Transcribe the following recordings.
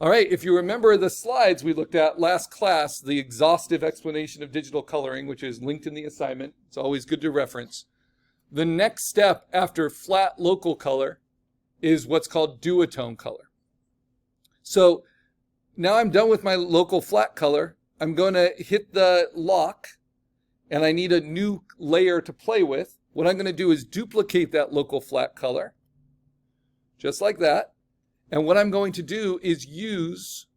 All right, if you remember the slides we looked at last class, the exhaustive explanation of digital coloring, which is linked in the assignment, it's always good to reference. The next step after flat local color is what's called duotone color. So now I'm done with my local flat color. I'm going to hit the lock, and I need a new layer to play with. What I'm going to do is duplicate that local flat color, just like that. And what I'm going to do is use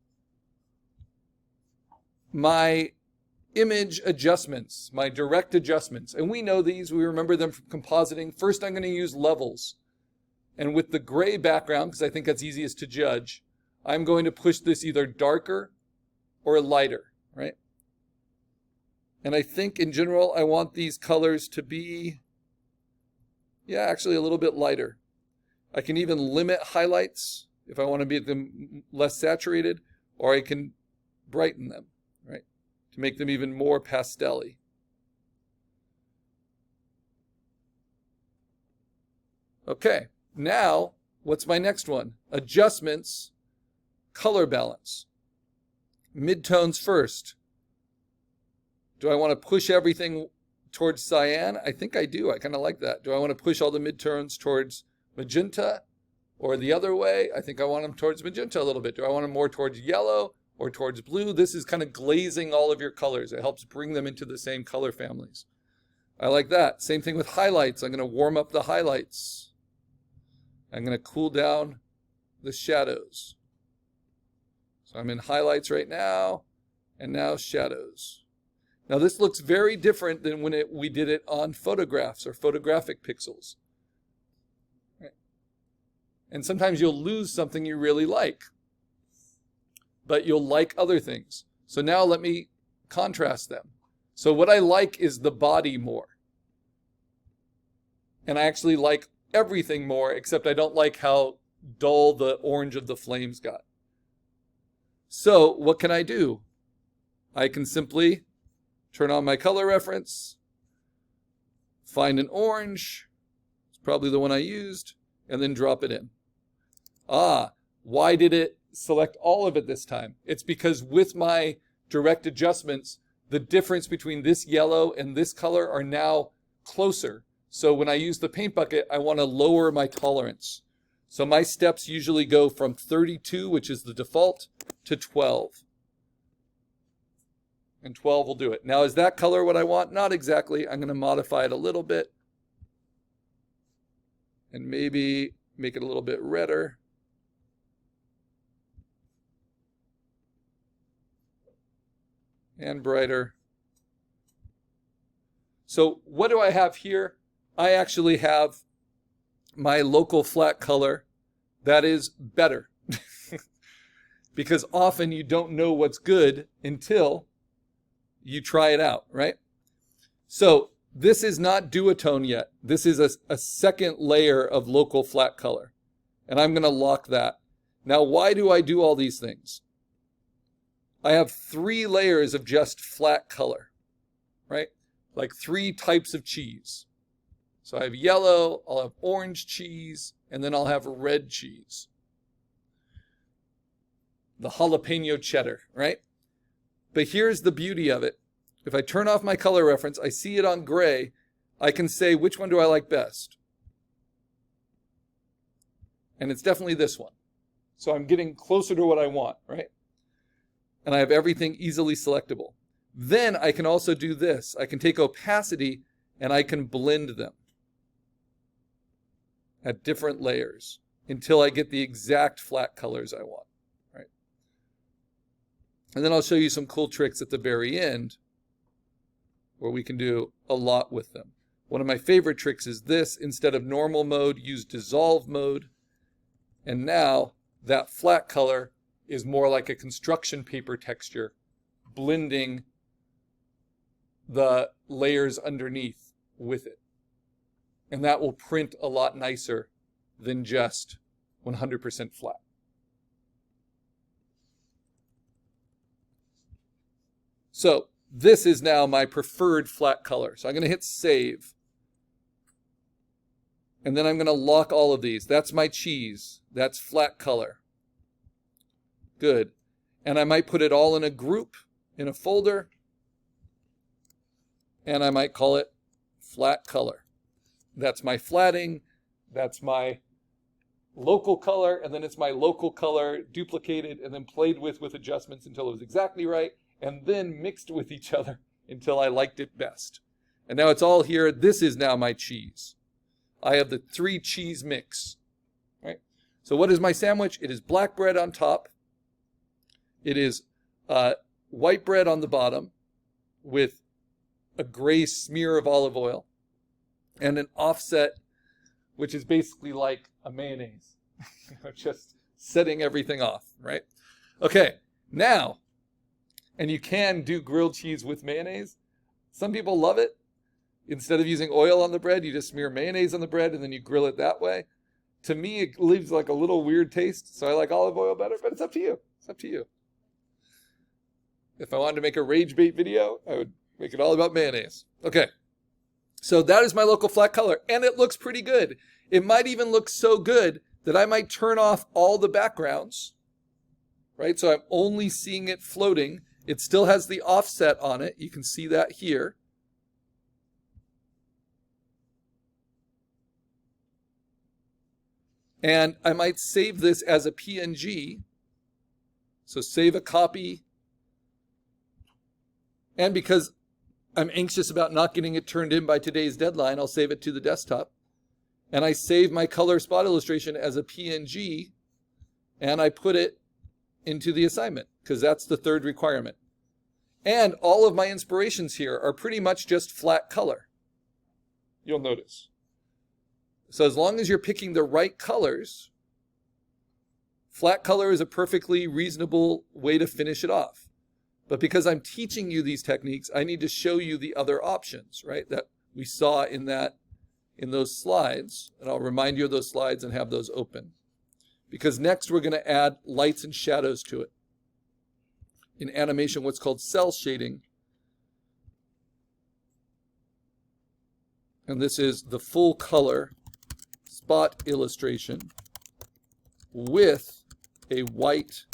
my image adjustments, my direct adjustments. And we know these, we remember them from compositing. First, I'm going to use levels. And with the gray background, because I think that's easiest to judge, I'm going to push this either darker or lighter, right? And I think in general, I want these colors to be, actually a little bit lighter. I can even limit highlights if I want to make them less saturated, or I can brighten them, right, to make them even more pastel-y. Okay, now what's my next one? Adjustments, color balance. Midtones first. Do I want to push everything towards cyan? I think I do. I kind of like that. Do I want to push all the midtones towards magenta? Or the other way, I think I want them towards magenta a little bit. Do I want them more towards yellow or towards blue? This is kind of glazing all of your colors. It helps bring them into the same color families. I like that. Same thing with highlights. I'm going to warm up the highlights. I'm going to cool down the shadows. So I'm in highlights right now, and now shadows. Now this looks very different than when we did it on photographs or photographic pixels. And sometimes you'll lose something you really like, but you'll like other things. So now let me contrast them. So what I like is the body more. And I actually like everything more, except I don't like how dull the orange of the flames got. So what can I do? I can simply turn on my color reference, find an orange, it's probably the one I used, and then drop it in. Why did it select all of it this time? It's because with my direct adjustments, the difference between this yellow and this color are now closer. So when I use the paint bucket, I want to lower my tolerance. So my steps usually go from 32, which is the default, to 12. And 12 will do it. Now, is that color what I want? Not exactly. I'm going to modify it a little bit. And maybe make it a little bit redder. And brighter. So what do I have here? I actually have my local flat color that is better. Because often you don't know what's good until you try it out, right? So this is not duotone yet. This is a second layer of local flat color. And I'm going to lock that. Now, why do I do all these things? I have 3 layers of just flat color, right? Like 3 types of cheese. So I have yellow, I'll have orange cheese, and then I'll have red cheese. The jalapeno cheddar, right? But here's the beauty of it. If I turn off my color reference, I see it on gray, I can say, which one do I like best? And it's definitely this one. So I'm getting closer to what I want, right? And I have everything easily selectable. Then I can also do this. I can take opacity and I can blend them at different layers until I get the exact flat colors I want, right? And then I'll show you some cool tricks at the very end where we can do a lot with them. One of my favorite tricks is this. Instead of normal mode, use dissolve mode. And now that flat color is more like a construction paper texture, blending the layers underneath with it. And that will print a lot nicer than just 100% flat. So this is now my preferred flat color. So I'm going to hit save. And then I'm going to lock all of these. That's my cheese. That's flat color. Good. And I might put it all in a group, in a folder, and I might call it flat color. That's my flatting, that's my local color, and then it's my local color duplicated and then played with adjustments until it was exactly right, and then mixed with each other until I liked it best. And now it's all here. This is now my cheese. I have the 3 cheese mix, right? So what is my sandwich? It is black bread on top. It is white bread on the bottom with a gray smear of olive oil and an offset, which is basically like a mayonnaise, just setting everything off, right? Okay, now, and you can do grilled cheese with mayonnaise. Some people love it. Instead of using oil on the bread, you just smear mayonnaise on the bread and then you grill it that way. To me, it leaves like a little weird taste, so I like olive oil better, but it's up to you. It's up to you. If I wanted to make a rage bait video, I would make it all about mayonnaise. Okay, so that is my local flat color, and it looks pretty good. It might even look so good that I might turn off all the backgrounds, right? So I'm only seeing it floating. It still has the offset on it. You can see that here. And I might save this as a PNG. So save a copy. And because I'm anxious about not getting it turned in by today's deadline, I'll save it to the desktop. And I save my color spot illustration as a PNG, and I put it into the assignment, because that's the 3rd requirement. And all of my inspirations here are pretty much just flat color, you'll notice. So as long as you're picking the right colors, flat color is a perfectly reasonable way to finish it off. But because I'm teaching you these techniques, I need to show you the other options, right, that we saw in those slides. And I'll remind you of those slides and have those open. Because next we're going to add lights and shadows to it. In animation, what's called cell shading. And this is the full color spot illustration with a white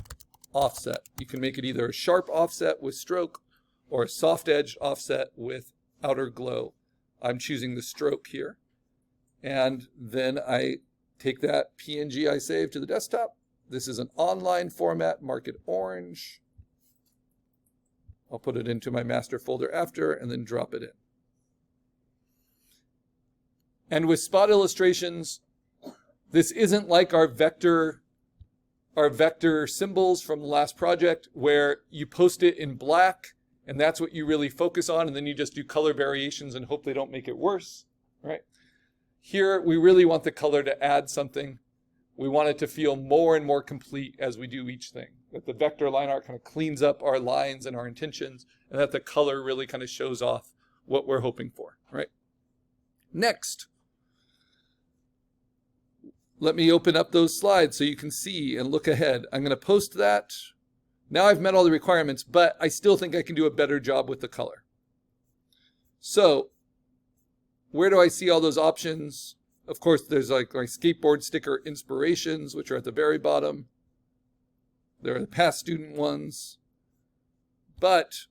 offset. You can make it either a sharp offset with stroke or a soft edged offset with outer glow. I'm choosing the stroke here. And then I take that PNG I saved to the desktop. This is an online format, mark it orange. I'll put it into my master folder after and then drop it in. And with spot illustrations, this isn't like our vector symbols from the last project where you post it in black and that's what you really focus on, and then you just do color variations and hope they don't make it worse, right? Here, we really want the color to add something. We want it to feel more and more complete as we do each thing. That the vector line art kind of cleans up our lines and our intentions, and that the color really kind of shows off what we're hoping for, right? Next, let me open up those slides so you can see and look ahead. I'm going to post that. Now I've met all the requirements, but I still think I can do a better job with the color. So, where do I see all those options? Of course, there's like my skateboard sticker inspirations, which are at the very bottom. There are the past student ones. But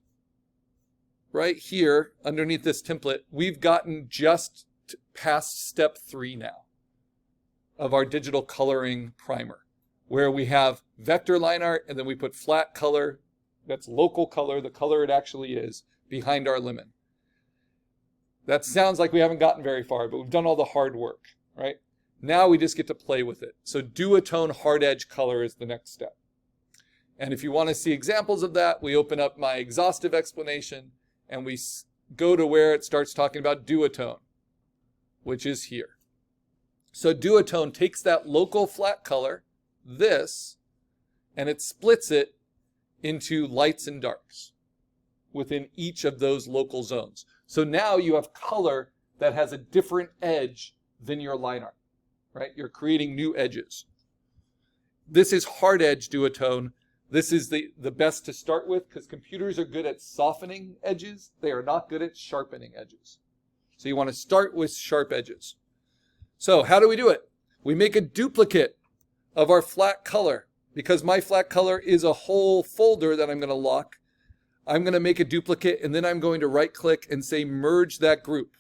right here, underneath this template, we've gotten just past step 3 now of our digital coloring primer, where we have vector line art and then we put flat color, that's local color, the color it actually is, behind our lemon. That sounds like we haven't gotten very far, but we've done all the hard work, right? Now we just get to play with it. So Duotone hard edge color is the next step. And if you want to see examples of that, we open up my exhaustive explanation and we go to where it starts talking about Duotone, which is here. So Duotone takes that local flat color, this, and it splits it into lights and darks within each of those local zones. So now you have color that has a different edge than your line art, right? You're creating new edges. This is hard edge Duotone. This is the best to start with because computers are good at softening edges. They are not good at sharpening edges. So you want to start with sharp edges. So how do we do it? We make a duplicate of our flat color. because my flat color is a whole folder that I'm going to lock, I'm going to make a duplicate, and then I'm going to right click and say merge that group.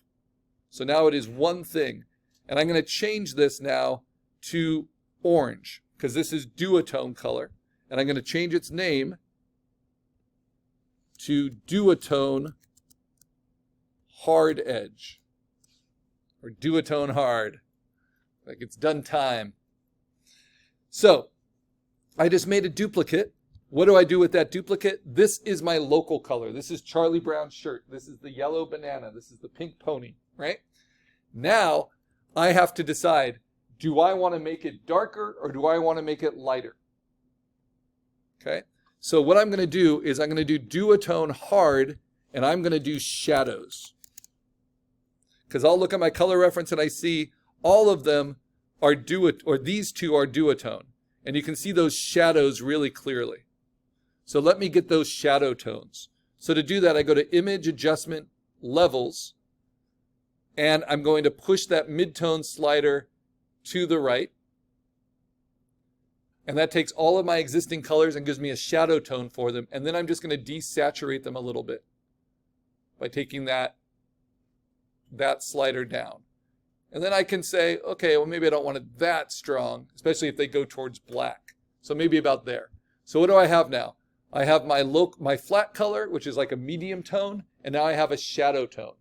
So now it is one thing. And I'm going to change this now to orange, because this is duotone color. And I'm going to change its name to Duotone Hard Edge, or Duotone Hard, like it's done time. So I just made a duplicate. What do I do with that duplicate? This is my local color. This is Charlie Brown's shirt. This is the yellow banana. This is the pink pony, right? Now I have to decide, do I want to make it darker or do I want to make it lighter? Okay. So what I'm going to do is I'm going to do Duotone Hard, and I'm going to do shadows. Because I'll look at my color reference and I see all of them are these two are duotone. And you can see those shadows really clearly. So let me get those shadow tones. So to do that, I go to Image Adjustment, Levels, and I'm going to push that midtone slider to the right. And that takes all of my existing colors and gives me a shadow tone for them. And then I'm just going to desaturate them a little bit by taking that slider down. And then I can say, okay, well, maybe I don't want it that strong, especially if they go towards black. So maybe about there. So what do I have now? I have my flat color, which is like a medium tone, and now I have a shadow tone.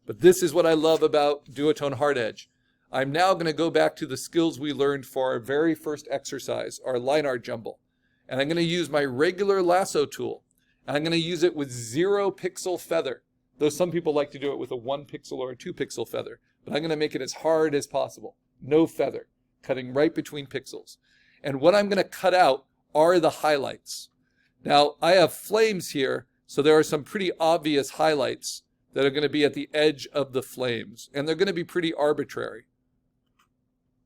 But this is what I love about Duotone Hard Edge. I'm now going to go back to the skills we learned for our very first exercise, our line art jumble. And I'm going to use my regular lasso tool. And I'm going to use it with 0 pixel feather. Though some people like to do it with a 1 pixel or a 2 pixel feather. But I'm going to make it as hard as possible. No feather. Cutting right between pixels. And what I'm going to cut out are the highlights. Now, I have flames here, so there are some pretty obvious highlights that are going to be at the edge of the flames. And they're going to be pretty arbitrary.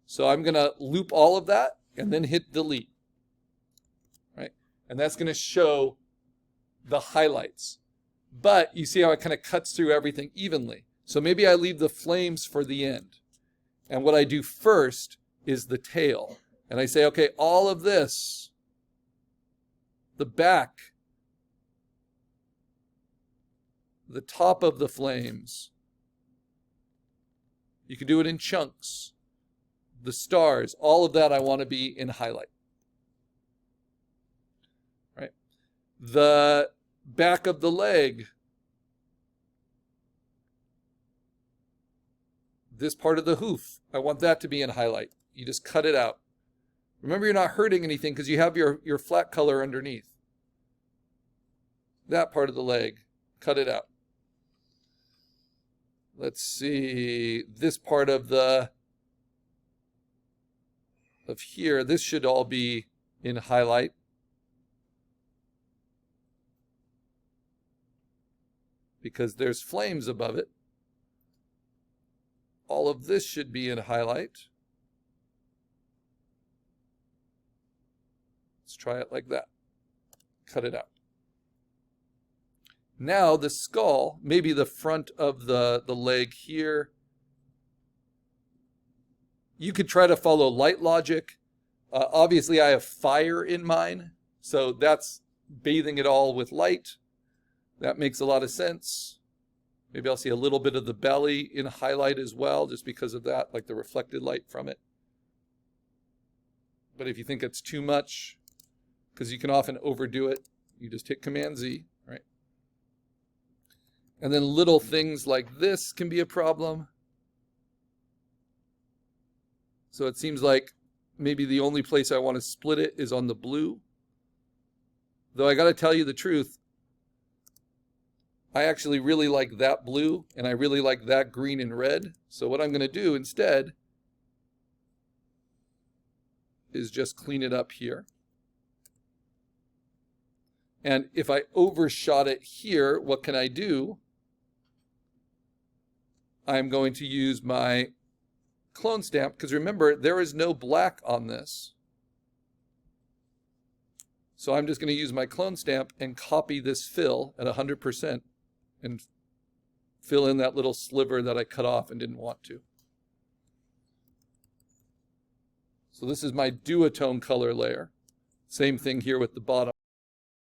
So I'm going to loop all of that and then hit delete. Right? And that's going to show the highlights. But you see how it kind of cuts through everything evenly. So maybe I leave the flames for the end. And what I do first is the tail. And I say, okay, all of this, the back, the top of the flames, you can do it in chunks. The stars, all of that I want to be in highlight. Right? The back of the leg, this part of the hoof, I want that to be in highlight. You just cut it out. Remember, you're not hurting anything because you have your flat color underneath. That part of the leg, cut it out. Let's see, this part of here, this should all be in highlight. Because there's flames above it. All of this should be in highlight. Let's try it like that. Cut it out. Now the skull, maybe the front of the leg here. You could try to follow light logic. Obviously, I have fire in mine, so that's bathing it all with light. That makes a lot of sense. Maybe I'll see a little bit of the belly in highlight as well, just because of that, like the reflected light from it. But if you think it's too much, because you can often overdo it, you just hit Command-Z, right? And then little things like this can be a problem. So it seems like maybe the only place I want to split it is on the blue. Though I got to tell you the truth, I actually really like that blue, and I really like that green and red. So what I'm going to do instead is just clean it up here. And if I overshot it here, what can I do? I'm going to use my clone stamp, because remember, there is no black on this. So I'm just going to use my clone stamp and copy this fill at 100% and fill in that little sliver that I cut off and didn't want to. So this is my duotone color layer. Same thing here with the bottom.